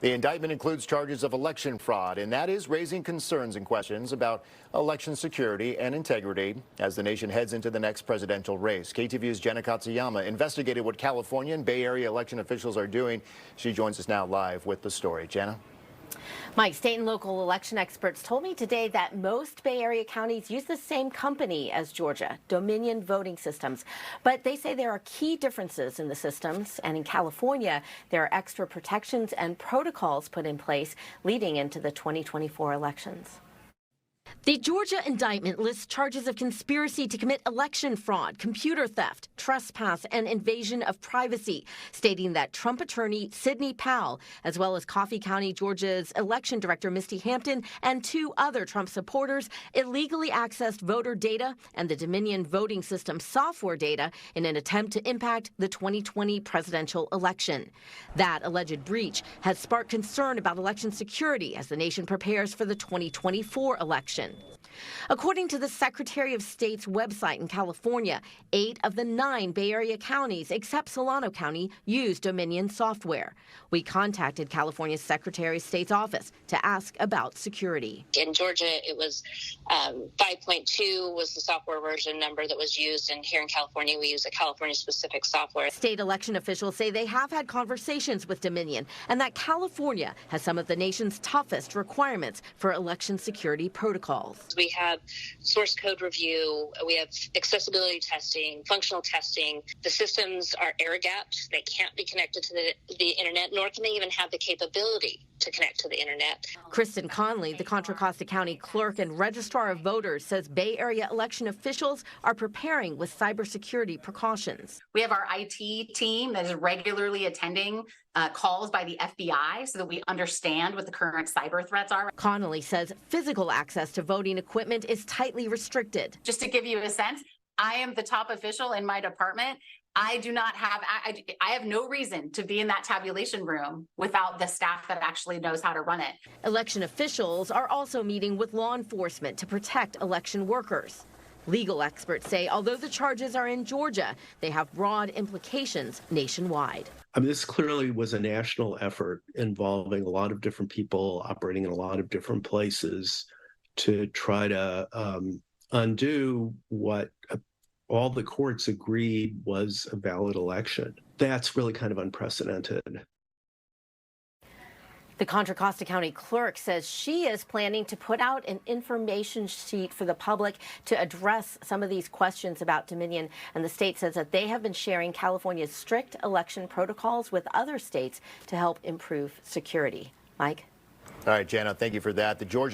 The indictment includes charges of election fraud, and that is raising concerns and questions about election security and integrity as the nation heads into the next presidential race. KTVU's Jenna Katsuyama investigated what California and Bay Area election officials are doing. She joins us now live with the story. Jenna? Mike, state and local election experts told me today that most Bay Area counties use the same company as Georgia, Dominion Voting Systems. But they say there are key differences in the systems. And in California, there are extra protections and protocols put in place leading into the 2024 elections. The Georgia indictment lists charges of conspiracy to commit election fraud, computer theft, trespass, and invasion of privacy, stating that Trump attorney Sidney Powell, as well as Coffee County, Georgia's election director Misty Hampton, and 2 other Trump supporters illegally accessed voter data and the Dominion voting system software data in an attempt to impact the 2020 presidential election. That alleged breach has sparked concern about election security as the nation prepares for the 2024 election. According to the Secretary of State's website in California, 8 of the 9 Bay Area counties, except Solano County, use Dominion software. We contacted California's Secretary of State's office to ask about security. In Georgia, it was 5.2 was the software version number that was used, and here in California, we use a California-specific software. State election officials say they have had conversations with Dominion and that California has some of the nation's toughest requirements for election security protocols. We have source code review, we have accessibility testing, functional testing. The systems are air-gapped. They can't be connected to the internet, nor can they even have the capability to connect to the internet. Kristen Conley, the Contra Costa County clerk and registrar of voters, says Bay Area election officials are preparing with cybersecurity precautions. We have our IT team that is regularly attending calls by the FBI so that we understand what the current cyber threats are. Connolly says physical access to voting equipment is tightly restricted. Just to give you a sense, I am the top official in my department. I have no reason to be in that tabulation room without the staff that actually knows how to run it. Election officials are also meeting with law enforcement to protect election workers. Legal experts say although the charges are in Georgia, they have broad implications nationwide. I mean, this clearly was a national effort involving a lot of different people operating in a lot of different places to try to undo what all the courts agreed was a valid election. That's really kind of unprecedented. The Contra Costa County clerk says she is planning to put out an information sheet for the public to address some of these questions about Dominion. And the state says that they have been sharing California's strict election protocols with other states to help improve security. Mike? All right, Jenna, thank you for that. The Georgia